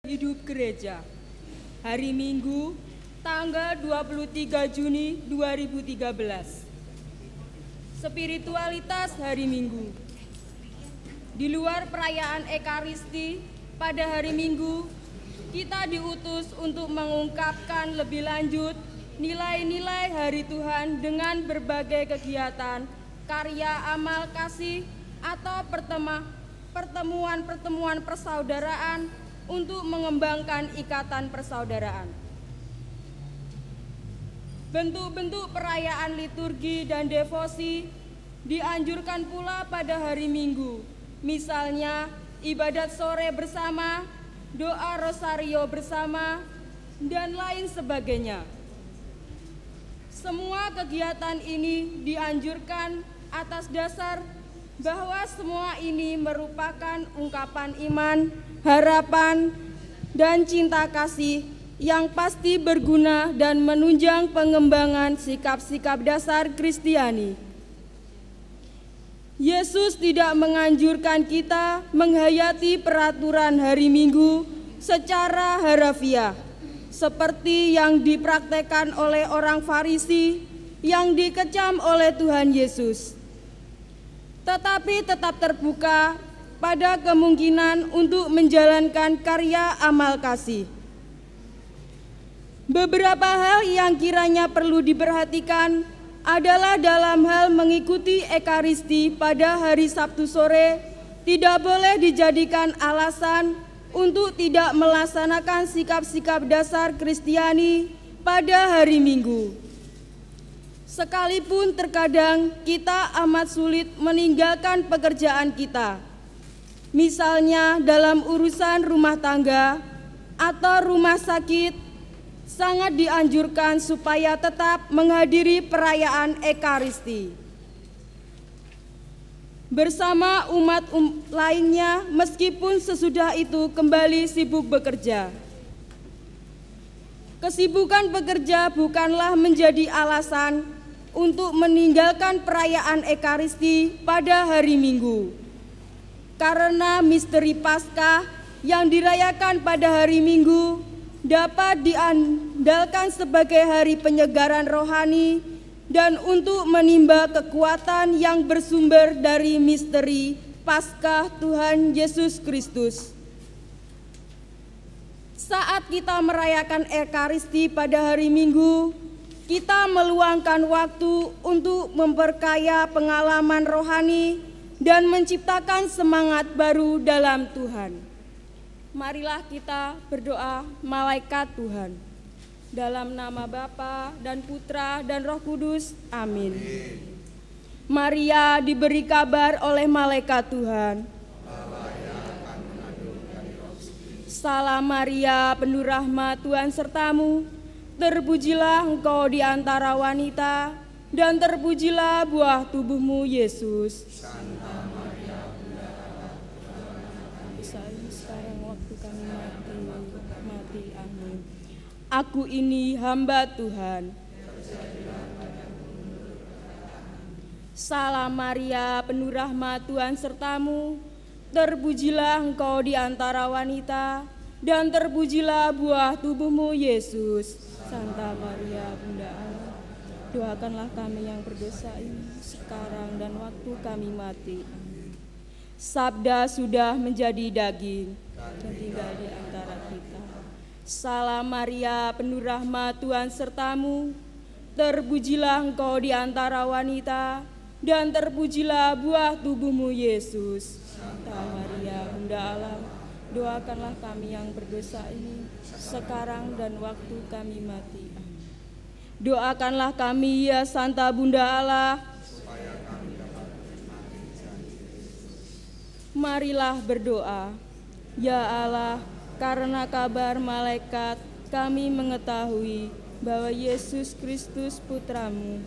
Hidup Gereja. Hari Minggu, tanggal 23 Juni 2013. Spiritualitas hari Minggu. Di luar perayaan Ekaristi, pada hari Minggu, kita diutus untuk mengungkapkan lebih lanjut nilai-nilai hari Tuhan dengan berbagai kegiatan, karya amal kasih, atau pertemuan-pertemuan persaudaraan untuk mengembangkan ikatan persaudaraan. Bentuk-bentuk perayaan liturgi dan devosi dianjurkan pula pada hari Minggu, misalnya ibadat sore bersama, doa rosario bersama, dan lain sebagainya. Semua kegiatan ini dianjurkan atas dasar bahwa semua ini merupakan ungkapan iman, harapan, dan cinta kasih yang pasti berguna dan menunjang pengembangan sikap-sikap dasar Kristiani. Yesus tidak menganjurkan kita menghayati peraturan hari Minggu secara harafiah, seperti yang dipraktekkan oleh orang Farisi yang dikecam oleh Tuhan Yesus, tetapi tetap terbuka pada kemungkinan untuk menjalankan karya amal kasih. Beberapa hal yang kiranya perlu diperhatikan adalah dalam hal mengikuti Ekaristi pada hari Sabtu sore tidak boleh dijadikan alasan untuk tidak melaksanakan sikap-sikap dasar Kristiani pada hari Minggu. Sekalipun terkadang kita amat sulit meninggalkan pekerjaan kita, misalnya dalam urusan rumah tangga atau rumah sakit, sangat dianjurkan supaya tetap menghadiri perayaan Ekaristi bersama umat lainnya, meskipun sesudah itu kembali sibuk bekerja. Kesibukan bekerja bukanlah menjadi alasan untuk meninggalkan perayaan Ekaristi pada hari Minggu, karena misteri Paskah yang dirayakan pada hari Minggu dapat diandalkan sebagai hari penyegaran rohani dan untuk menimba kekuatan yang bersumber dari misteri Paskah Tuhan Yesus Kristus. Saat kita merayakan Ekaristi pada hari Minggu, kita meluangkan waktu untuk memperkaya pengalaman rohani dan menciptakan semangat baru dalam Tuhan. Marilah kita berdoa malaikat Tuhan. Dalam nama Bapa dan Putra dan Roh Kudus. Amin. Maria diberi kabar oleh malaikat Tuhan. Salam Maria, penuh rahmat, Tuhan sertamu. Terpujilah engkau di antara wanita, dan terpujilah buah tubuhmu, Yesus. Santa Maria, Bunda Allah, sekarang waktu kami mati. Amin. Aku ini hamba Tuhan. Salam Maria, penuh rahmat, Tuhan sertamu. Terpujilah engkau di antara wanita, dan terpujilah buah tubuhmu, Yesus. Santa Maria, Bunda Allah, doakanlah kami yang berdosa ini sekarang dan waktu kami mati. Sabda sudah menjadi daging dan tinggal di antara kita. Salam Maria, penuh rahmat, Tuhan sertamu. Terpujilah engkau di antara wanita, dan terpujilah buah tubuhmu, Yesus. Santa Maria, Bunda Allah, doakanlah kami yang berdosa ini sekarang dan waktu kami mati. Amin. Doakanlah kami ya Santa Bunda Allah, supaya kami dapat menikmati janji Yesus. Marilah berdoa. Ya Allah, karena kabar malaikat kami mengetahui bahwa Yesus Kristus Putramu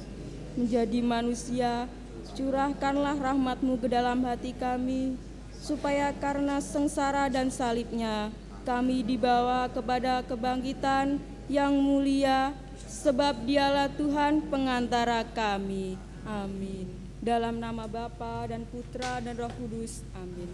menjadi manusia. Curahkanlah rahmat-Mu ke dalam hati kami, supaya karena sengsara dan salibnya kami dibawa kepada kebangkitan yang mulia, sebab Dialah Tuhan pengantara kami. Amin. Dalam nama Bapa dan Putra dan Roh Kudus. Amin.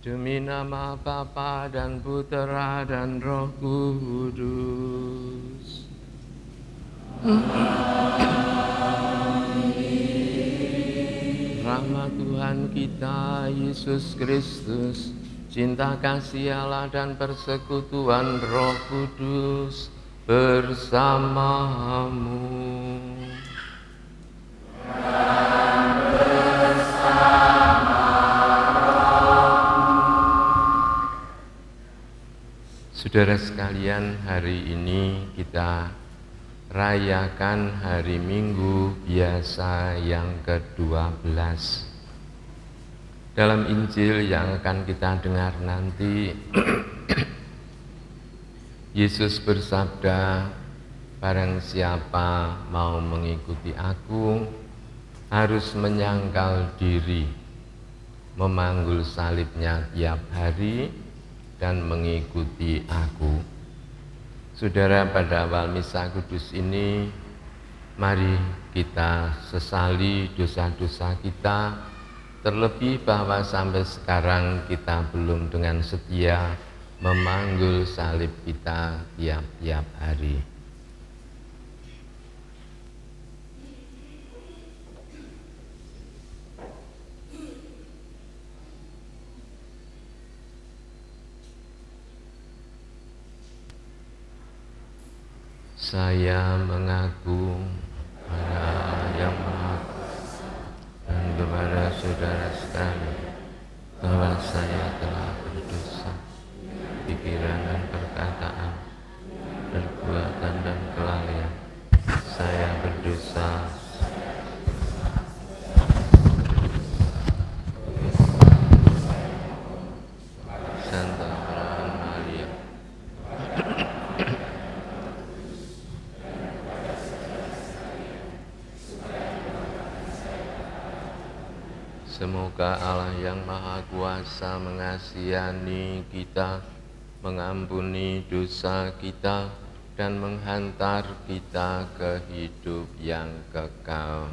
Demi nama Bapa dan Putera dan Roh Kudus. Rahmat Tuhan kita Yesus Kristus, cinta kasih Allah dan persekutuan Roh Kudus bersamamu. Saudara sekalian, hari ini kita rayakan hari Minggu biasa yang ke-12. Dalam Injil yang akan kita dengar nanti, Yesus bersabda, barang siapa mau mengikuti aku, harus menyangkal diri, memanggul salibnya tiap hari, dan mengikuti aku. Saudara, pada awal Misa Kudus ini, mari kita sesali dosa-dosa kita, terlebih bahwa sampai sekarang kita belum dengan setia memanggul salib kita tiap-tiap hari. Saya mengaku kepada Allah yang Maha Kuasa dan kepada saudara sekalian bahwa saya telah berdosa, pikiran dan perkataan, perbuatan dan kelalaian. Saya berdosa. Santa Maria Maria, semoga Allah yang Maha Kuasa mengasihani kita, mengampuni dosa kita, dan menghantar kita ke hidup yang kekal.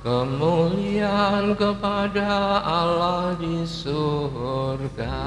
Kemuliaan kepada Allah di surga.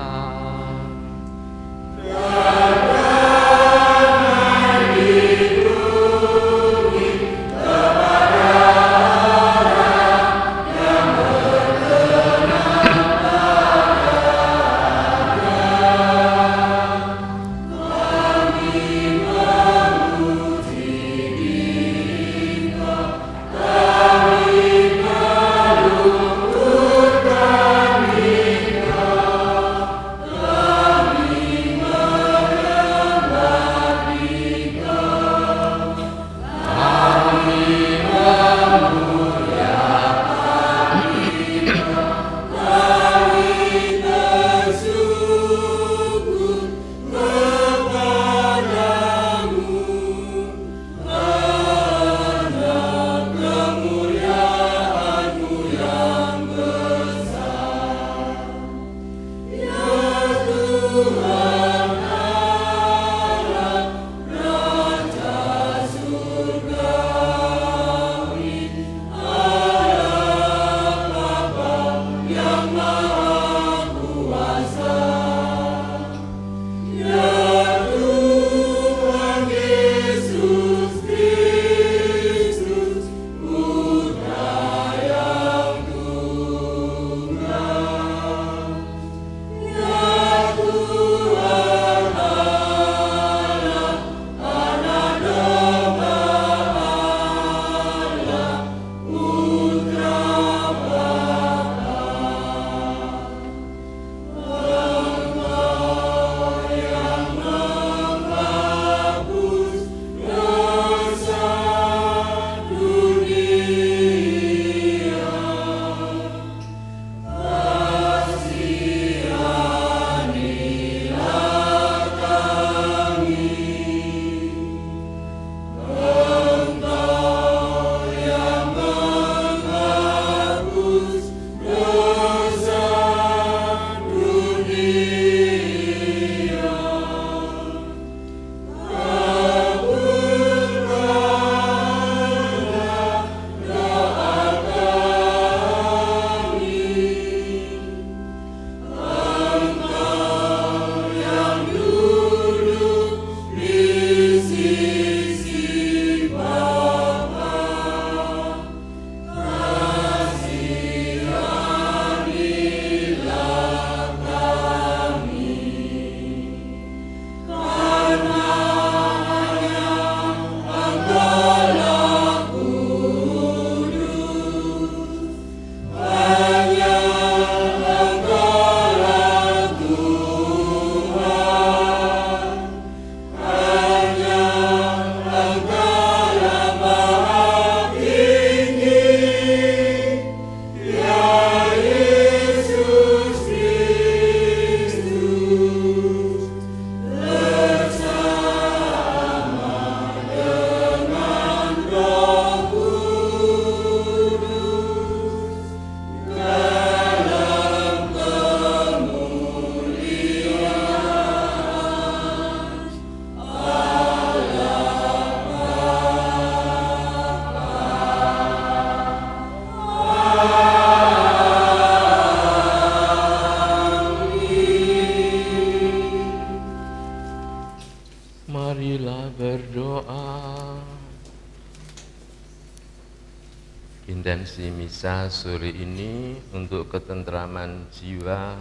selebrasi misa sore ini untuk ketentraman jiwa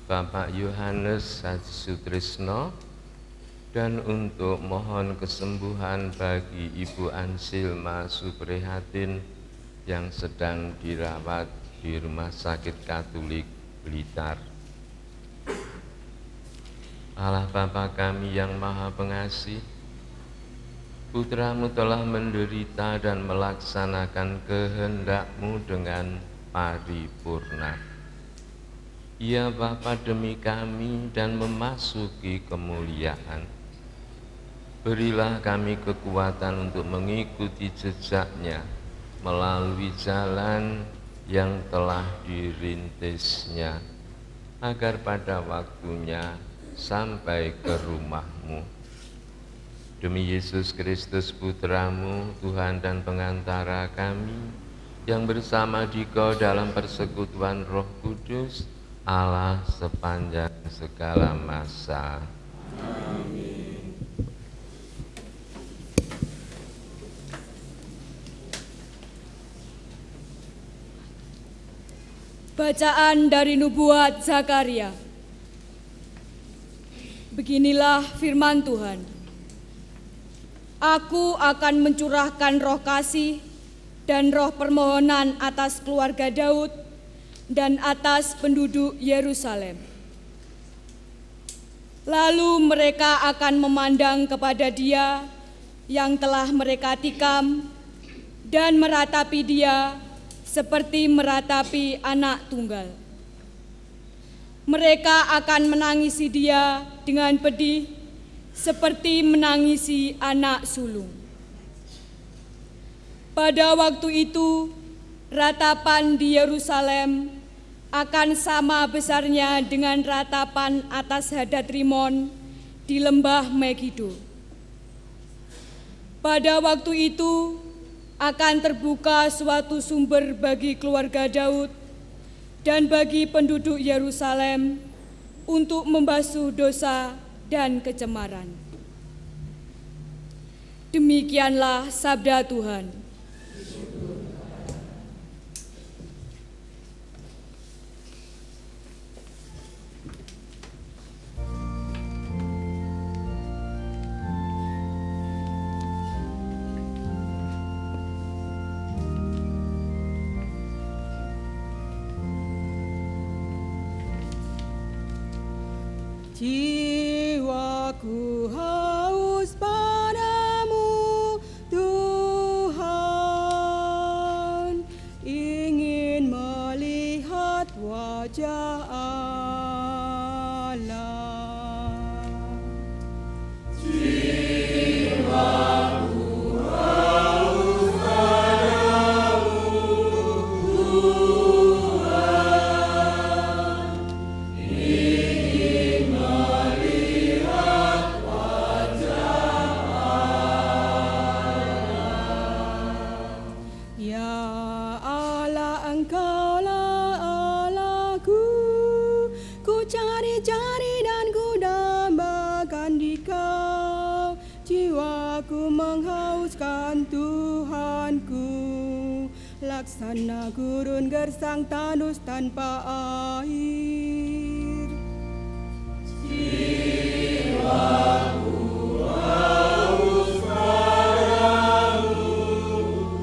Bapak Yohanes Haji Sutrisno dan untuk mohon kesembuhan bagi Ibu Ansilma Suprihatin yang sedang dirawat di Rumah Sakit Katolik Blitar. Allah Bapa kami yang Maha Pengasih, Putra-Mu telah menderita dan melaksanakan kehendak-Mu dengan paripurna. Ia Bapa demi kami dan memasuki kemuliaan. Berilah kami kekuatan untuk mengikuti jejak-Nya melalui jalan yang telah dirintisnya, agar pada waktunya sampai ke rumah-Mu. Demi Yesus Kristus Putra-Mu, Tuhan dan pengantara kami, yang bersama Dikau dalam persekutuan Roh Kudus, Allah sepanjang segala masa. Amin. Bacaan dari Nubuat Zakaria. Beginilah firman Tuhan. Aku akan mencurahkan roh kasih dan roh permohonan atas keluarga Daud dan atas penduduk Yerusalem. Lalu mereka akan memandang kepada Dia yang telah mereka tikam dan meratapi Dia seperti meratapi anak tunggal. Mereka akan menangisi Dia dengan pedih seperti menangisi anak sulung. Pada waktu itu, ratapan di Yerusalem akan sama besarnya dengan ratapan atas Hadad Rimon di lembah Megido. Pada waktu itu akan terbuka suatu sumber bagi keluarga Daud dan bagi penduduk Yerusalem untuk membasuh dosa dan kecemaran. Demikianlah sabda Tuhan. Jiwaku haus padamu, Tuhan, ingin melihat wajah Allah. Jiwaku haus padamu, Tuhan, ingin melihat wajah Allah. Ya Allah, Engkaulah Allahku, ku cari-cari dan ku dambakan di Kau. Jiwaku menghauskan Tuhanku, laksana gurun gersang tandus tanpa air. Jiwaku haus padamu,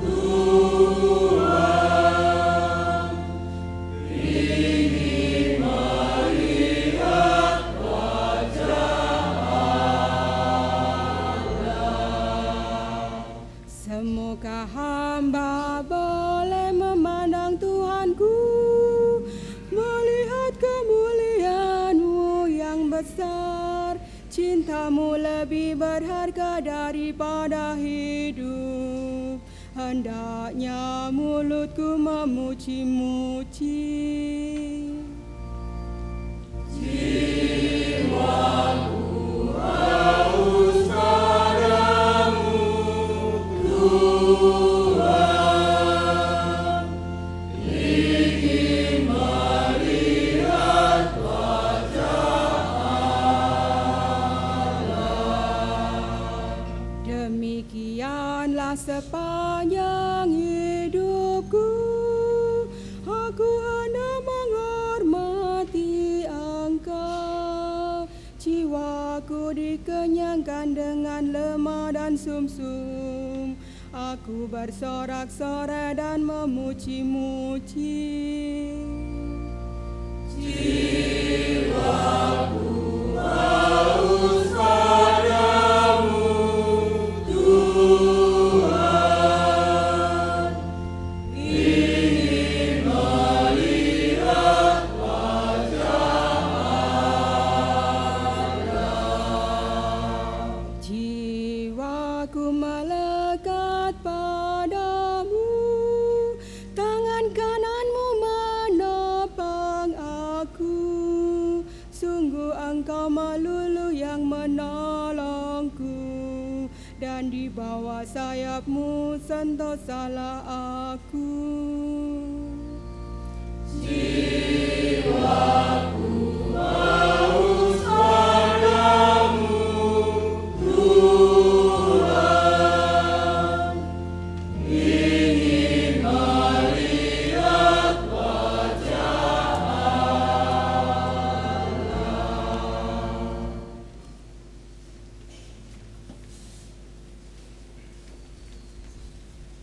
Tuhan, ingin melihat wajah Allah. Semoga hamba boleh memandang Tuhanku, melihat kemuliaan-Mu yang besar. Cinta-Mu lebih berharga daripada hidup. Hendaknya mulutku memuji-muji. Jiwaku haus padamu, Tuhan, ingin melihat wajah Allah. Demikianlah sepanjang hidupku, bersumsum. Aku bersorak-sorai dan memuji-muji. Jiwaku haus padamu, Tuhan, ingin melihat wajah Allah. Jiwaku melekat padamu, tangan kananmu menopang aku. Sungguh engkau melulu yang menolongku, dan di bawah sayapmu sentosalah aku. Jiwaku haus padamu, Tuhan, ingin melihat wajah Allah.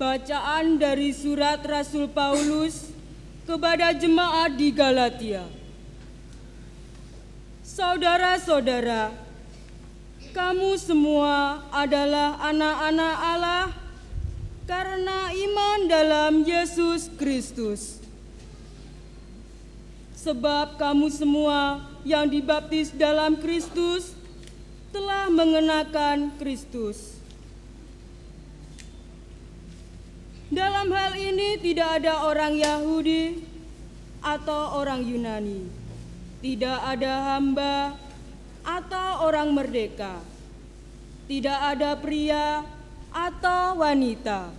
Bacaan dari surat Rasul Paulus kepada jemaat di Galatia. Saudara-saudara, kamu semua adalah anak-anak Allah karena iman dalam Yesus Kristus. Sebab kamu semua yang dibaptis dalam Kristus telah mengenakan Kristus. Dalam hal ini tidak ada orang Yahudi atau orang Yunani, tidak ada hamba atau orang merdeka, tidak ada pria atau wanita.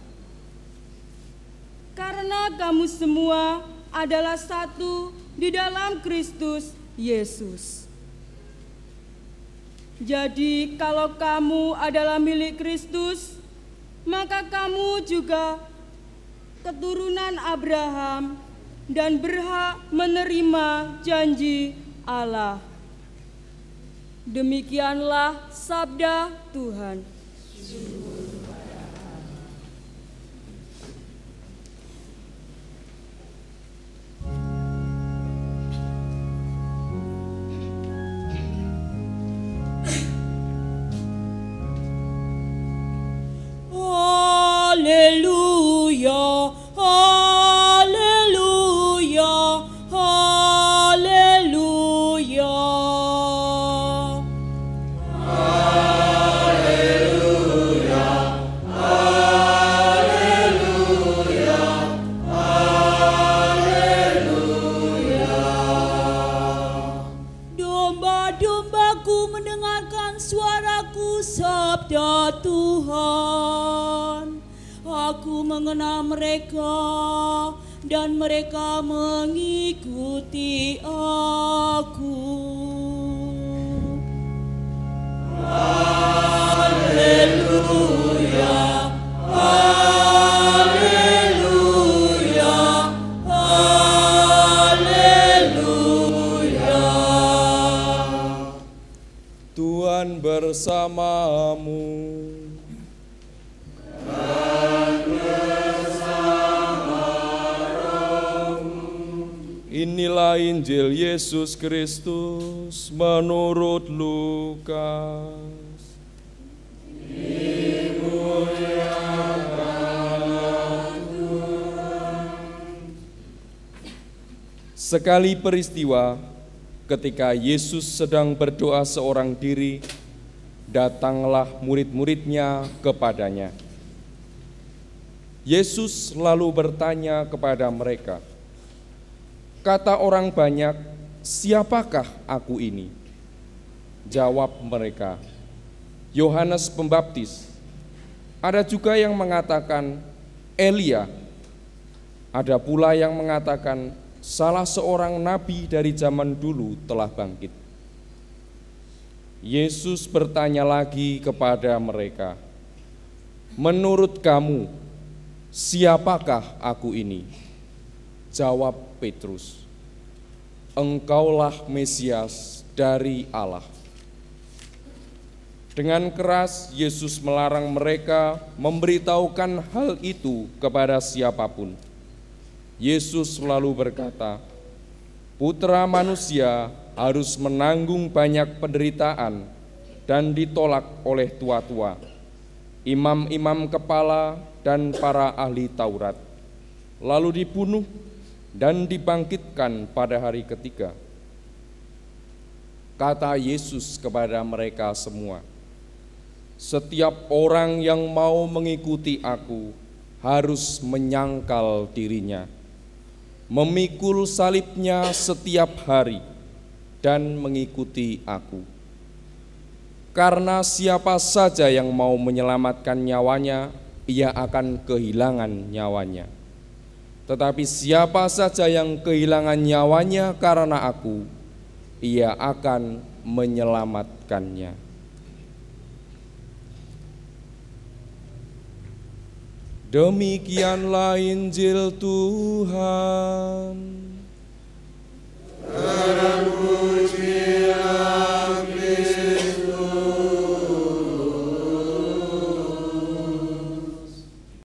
Karena kamu semua adalah satu di dalam Kristus Yesus. Jadi kalau kamu adalah milik Kristus, maka kamu juga keturunan Abraham dan berhak menerima janji Allah. Demikianlah sabda Tuhan. Haleluya, haleluya, haleluya. Haleluya, haleluya, haleluya. Domba-dombaku mendengarkan suaraku, sabda Tuhan. Aku mengenal mereka dan mereka mengikuti aku. Haleluya, haleluya, haleluya. Tuhan bersamamu. Inilah Injil Yesus Kristus menurut Lukas. Sekali peristiwa ketika Yesus sedang berdoa seorang diri, datanglah murid-muridnya kepadanya. Yesus lalu bertanya kepada mereka, "Kata orang banyak, siapakah aku ini?" Jawab mereka, "Yohanes Pembaptis. Ada juga yang mengatakan Elia. Ada pula yang mengatakan salah seorang nabi dari zaman dulu telah bangkit." Yesus bertanya lagi kepada mereka, "Menurut kamu, siapakah aku ini?" Jawab Petrus, "Engkaulah Mesias dari Allah." Dengan keras Yesus melarang mereka memberitahukan hal itu kepada siapapun. Yesus lalu berkata, Putra Manusia harus menanggung banyak penderitaan dan ditolak oleh tua-tua, imam-imam kepala dan para ahli Taurat, lalu dibunuh dan dibangkitkan pada hari ketiga. Kata Yesus kepada mereka semua, setiap orang yang mau mengikuti aku harus menyangkal dirinya, memikul salibnya setiap hari, dan mengikuti aku. Karena siapa saja yang mau menyelamatkan nyawanya, ia akan kehilangan nyawanya. Tetapi siapa saja yang kehilangan nyawanya karena aku, ia akan menyelamatkannya. Demikianlah Injil Tuhan.